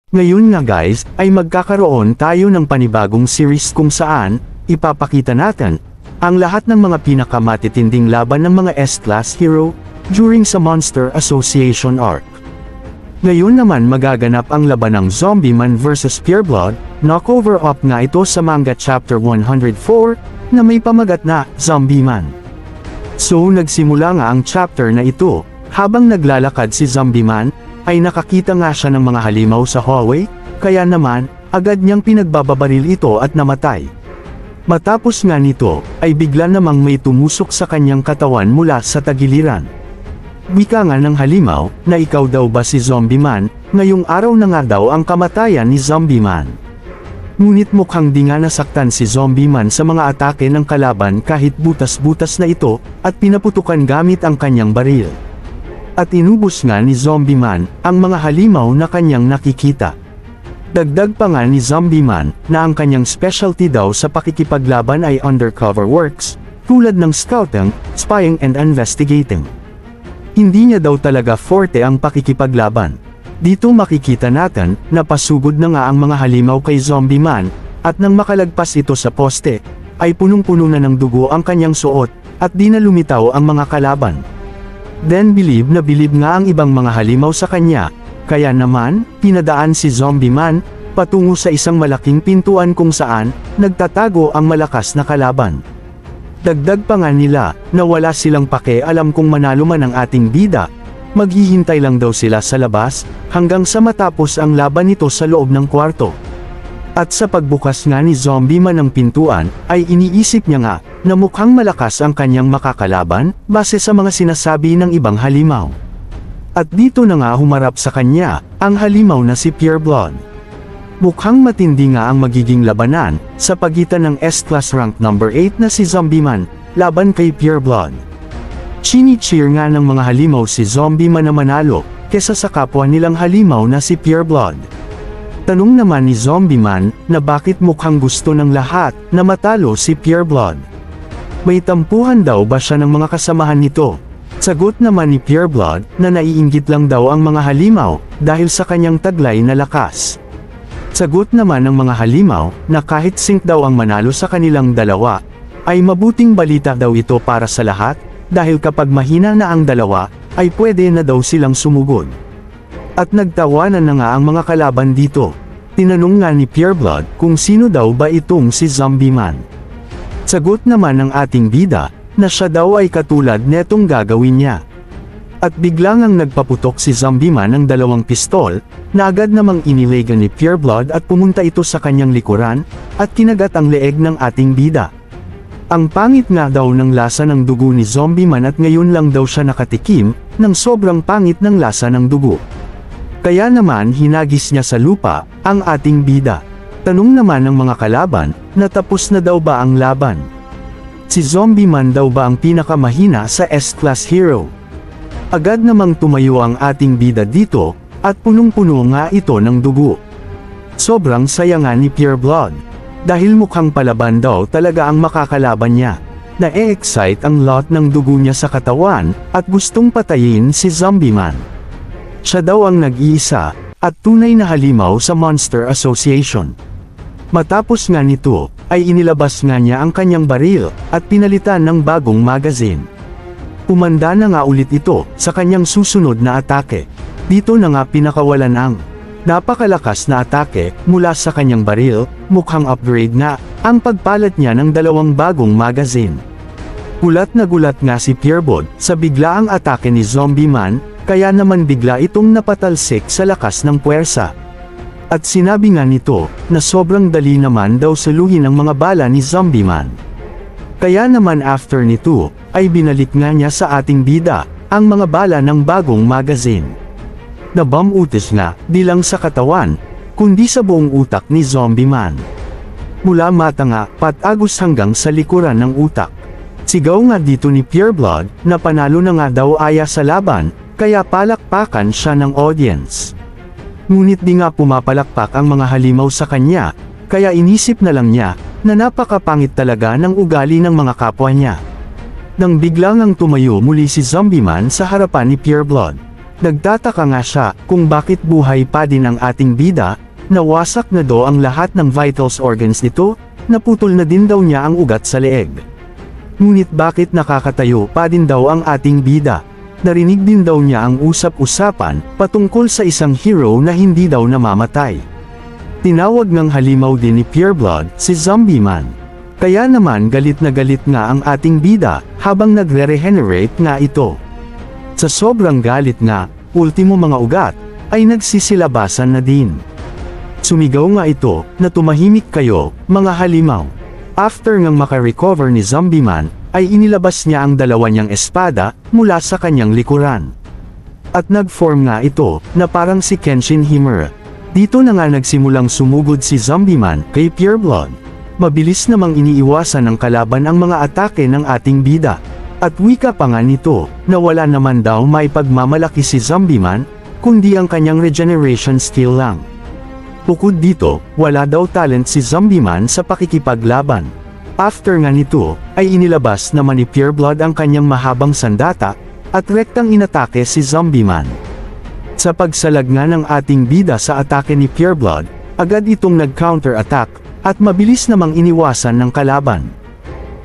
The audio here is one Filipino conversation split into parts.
Ngayon nga guys, ay magkakaroon tayo ng panibagong series kung saan, ipapakita natin, ang lahat ng mga pinakamatitinding laban ng mga S-Class hero, during sa Monster Association arc. Ngayon naman magaganap ang laban ng Zombie Man vs Pureblood, knockover up nga ito sa manga chapter 104, na may pamagat na, Zombie Man. So nagsimula nga ang chapter na ito, habang naglalakad si Zombie Man, ay nakakita nga siya ng mga halimaw sa hallway, kaya naman, agad niyang pinagbababaril ito at namatay. Matapos nga nito, ay bigla namang may tumusok sa kanyang katawan mula sa tagiliran. Wika nga ng halimaw, na ikaw daw ba si Zombie Man, ngayong araw na nga daw ang kamatayan ni Zombie Man. Ngunit mukhang di nga nasaktan si Zombie Man sa mga atake ng kalaban kahit butas-butas na ito, at pinaputukan gamit ang kanyang baril. At inubos nga ni Zombie Man, ang mga halimaw na kanyang nakikita. Dagdag pa nga ni Zombie Man, na ang kanyang specialty daw sa pakikipaglaban ay undercover works, tulad ng scouting, spying and investigating. Hindi niya daw talaga forte ang pakikipaglaban. Dito makikita natin, na pasugod na nga ang mga halimaw kay Zombie Man, at nang makalagpas ito sa poste, ay punong-puno na ng dugo ang kanyang suot, at di na lumitaw ang mga kalaban. Then bilib nga ang ibang mga halimaw sa kanya, kaya naman, pinadaan si Zombie Man, patungo sa isang malaking pintuan kung saan, nagtatago ang malakas na kalaban. Dagdag pa nga nila, na wala silang pakialam kung manalo man ang ating bida, maghihintay lang daw sila sa labas, hanggang sa matapos ang laban nito sa loob ng kwarto. At sa pagbukas nga ni Zombie Man ng pintuan, ay iniisip niya nga, na mukhang malakas ang kanyang makakalaban, base sa mga sinasabi ng ibang halimaw. At dito na nga humarap sa kanya, ang halimaw na si Pureblood. Mukhang matindi nga ang magiging labanan, sa pagitan ng S-Class rank number 8 na si Zombie Man, laban kay Pureblood. Chini-cheer nga ng mga halimaw si Zombie Man na manalo, kesa sa kapwa nilang halimaw na si Pureblood. Tanong naman ni Zombie Man, na bakit mukhang gusto ng lahat, na matalo si Pureblood. May tampuhan daw ba siya ng mga kasamahan nito? Sagot naman ni Pureblood, na naiinggit lang daw ang mga halimaw, dahil sa kanyang taglay na lakas. Sagot naman ng mga halimaw, na kahit sync daw ang manalo sa kanilang dalawa, ay mabuting balita daw ito para sa lahat, dahil kapag mahina na ang dalawa, ay pwede na daw silang sumugod. At nagtawanan na nga ang mga kalaban dito. Tinanong nga ni Pureblood, kung sino daw ba itong si Zombie Man. Sagot naman ng ating bida, na siya daw ay katulad netong gagawin niya. At biglang ang nagpaputok si Zombie Man ng dalawang pistol, na agad namang inilegan ni Pureblood at pumunta ito sa kanyang likuran, at kinagat ang leeg ng ating bida. Ang pangit nga daw ng lasa ng dugo ni Zombie Man at ngayon lang daw siya nakatikim, ng sobrang pangit ng lasa ng dugo. Kaya naman hinagis niya sa lupa, ang ating bida. Tanong naman ng mga kalaban, na tapos na daw ba ang laban? Si Zombie Man daw ba ang pinakamahina sa S-Class hero? Agad namang tumayo ang ating bida dito, at punong-puno nga ito ng dugo. Sobrang saya nga ni Pureblood, dahil mukhang palaban daw talaga ang makakalaban niya. Na-excite ang lot ng dugo niya sa katawan, at gustong patayin si Zombie Man. Siya daw ang nag-iisa, at tunay na halimaw sa Monster Association. Matapos nga nito, ay inilabas nga niya ang kanyang baril, at pinalitan ng bagong magazine. Umanda na nga ulit ito, sa kanyang susunod na atake. Dito na nga pinakawalan ang napakalakas na atake, mula sa kanyang baril, mukhang upgrade na, ang pagpalat niya ng dalawang bagong magazine. Gulat na gulat nga si Pureblood, sa biglaang atake ni Zombie Man, kaya naman bigla itong napatalsik sa lakas ng puwersa. At sinabi nga nito, na sobrang dali naman daw saluhin ang mga bala ni Zombie Man. Kaya naman after nito, ay binalik nga niya sa ating bida, ang mga bala ng bagong magazine. Nabamutis nga, di lang sa katawan, kundi sa buong utak ni Zombie Man. Mula mata nga, patagos hanggang sa likuran ng utak. Sigaw nga dito ni Pureblood, na panalo na nga daw aya sa laban, kaya palakpakan siya ng audience. Ngunit di nga pumapalakpak ang mga halimaw sa kanya, kaya inisip na lang niya, na napakapangit talaga ng ugali ng mga kapwa niya. Nang biglang ang tumayo muli si Zombie Man sa harapan ni Pureblood. Nagtataka nga siya kung bakit buhay pa din ang ating bida, nawasak na daw ang lahat ng vitals organs nito, naputol na din daw niya ang ugat sa leeg. Ngunit bakit nakakatayo pa din daw ang ating bida? Narinig din daw niya ang usap-usapan patungkol sa isang hero na hindi daw namamatay. Tinawag ng halimaw din ni Pureblood si Zombie Man. Kaya naman galit na galit nga ang ating bida habang nagre-regenerate nga ito. Sa sobrang galit nga, ultimo mga ugat ay nagsisilabasan na din. Sumigaw nga ito na tumahimik kayo, mga halimaw. After ngang makarecover ni Zombie Man, ay inilabas niya ang dalawa niyang espada mula sa kanyang likuran. At nag-form nga ito na parang si Kenshin Himura. Dito na nga nagsimulang sumugod si Zombie Man kay Pureblood. Mabilis namang iniiwasan ng kalaban ang mga atake ng ating bida. At wika pa nga nito na wala naman daw may pagmamalaki si Zombie Man, kundi ang kanyang regeneration skill lang. Bukod dito, wala daw talent si Zombie Man sa pakikipaglaban. After nga nito, ay inilabas naman ni Pureblood ang kanyang mahabang sandata, at rektang inatake si Zombie Man. Sa pagsalag nga ng ating bida sa atake ni Pureblood, agad itong nag-counter-attack, at mabilis namang iniwasan ng kalaban.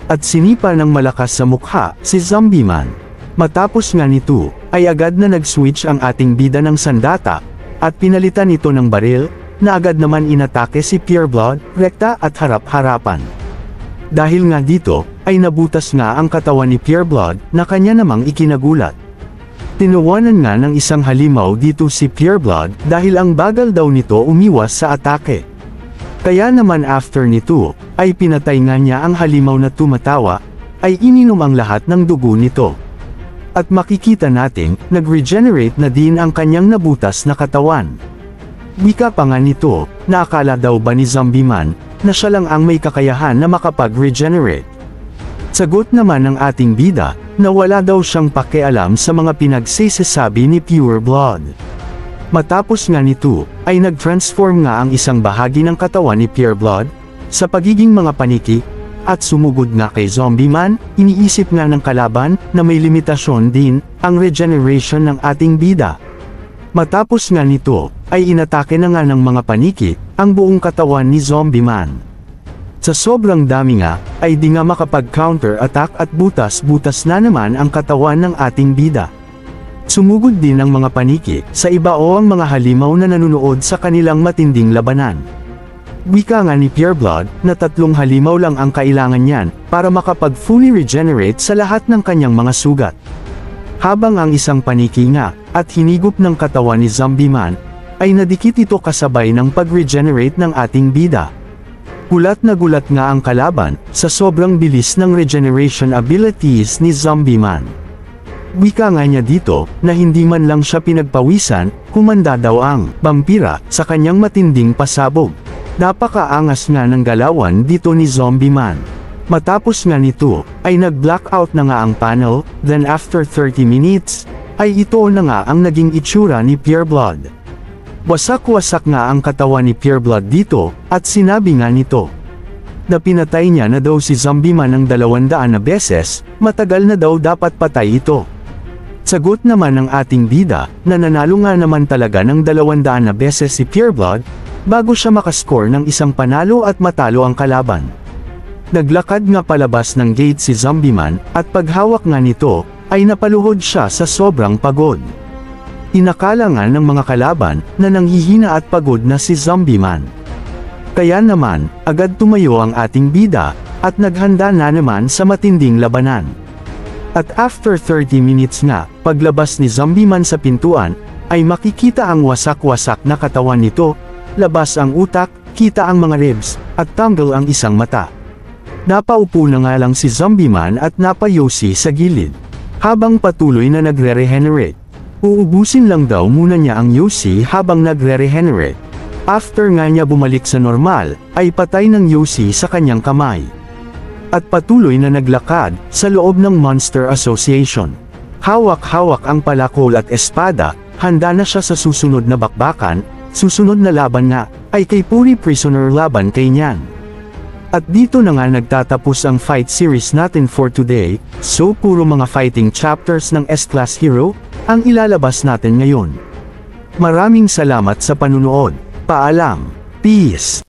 At sinipa ng malakas sa mukha si Zombie Man. Matapos nga nito, ay agad na nag-switch ang ating bida ng sandata, at pinalitan ito ng baril, na agad naman inatake si Pureblood, rekta at harap-harapan. Dahil nga dito, ay nabutas nga ang katawan ni Pureblood na kanya namang ikinagulat. Tinawanan nga ng isang halimaw dito si Pureblood dahil ang bagal daw nito umiwas sa atake. Kaya naman after nito, ay pinatay nga niya ang halimaw na tumatawa, ay ininom ang lahat ng dugo nito. At makikita nating, nag-regenerate na din ang kanyang nabutas na katawan. Wika pa nga nito, na akala daw ba ni Zombie Man, na siya lang ang may kakayahan na makapag-regenerate. Sagot naman ng ating bida, na wala daw siyang pakialam sa mga pinagsasabi ni Pureblood. Matapos nga nito, ay nag-transform nga ang isang bahagi ng katawan ni Pureblood, sa pagiging mga paniki, at sumugod nga kay Zombie Man, iniisip nga ng kalaban, na may limitasyon din, ang regeneration ng ating bida. Matapos nga nito, ay inatake na nga ng mga paniki, ang buong katawan ni Zombie Man. Sa sobrang dami nga, ay di nga makapag-counter-attack at butas-butas na naman ang katawan ng ating bida. Sumugod din ang mga paniki, sa iba o ang mga halimaw na nanunood sa kanilang matinding labanan. Wika nga ni Pureblood, na 3 halimaw lang ang kailangan niyan, para makapag-fully regenerate sa lahat ng kanyang mga sugat. Habang ang isang paniki nga, at hinigop ng katawan ni Zombie Man, ay nadikit ito kasabay ng pag-regenerate ng ating bida. Gulat nga ang kalaban, sa sobrang bilis ng regeneration abilities ni Zombie Man. Wika nga niya dito, na hindi man lang siya pinagpawisan, kumanda daw ang vampira sa kanyang matinding pasabog. Napakaangas nga ng galawan dito ni Zombie Man. Matapos nga nito, ay nag-blackout na nga ang panel, then after 30 minutes, ay ito na nga ang naging itsura ni Pureblood. Wasak-wasak nga ang katawan ni Pureblood dito, at sinabi nga nito, na pinatay niya na daw si Zombie Man ng 200 na beses, matagal na daw dapat patay ito. Sagot naman ng ating bida, na nanalo nga naman talaga ng 200 na beses si Pureblood, bago siya makascore ng isang panalo at matalo ang kalaban. Naglakad nga palabas ng gate si Zombie Man, at paghawak nga nito, ay napaluhod siya sa sobrang pagod. Inakala nga ng mga kalaban, na nanghihina at pagod na si Zombie Man. Kaya naman, agad tumayo ang ating bida, at naghanda na naman sa matinding labanan. At after 30 minutes nga, paglabas ni Zombie Man sa pintuan, ay makikita ang wasak-wasak na katawan nito, labas ang utak, kita ang mga ribs, at tanggal ang isang mata. Napaupo na nga lang si Zombie Man at napayosi sa gilid. Habang patuloy na nagre-regenerate. Uubusin lang daw muna niya ang Yosi habang nagre-regenerate. After nga niya bumalik sa normal, ay patay ng Yosi sa kanyang kamay. At patuloy na naglakad sa loob ng Monster Association. Hawak-hawak ang palakol at espada, handa na siya sa susunod na bakbakan, susunod na laban nga, ay kay Puri Prisoner laban kay Nyan. At dito na nga nagtatapos ang fight series natin for today, so puro mga fighting chapters ng S-Class Hero, ang ilalabas natin ngayon. Maraming salamat sa panunood. Paalam. Peace.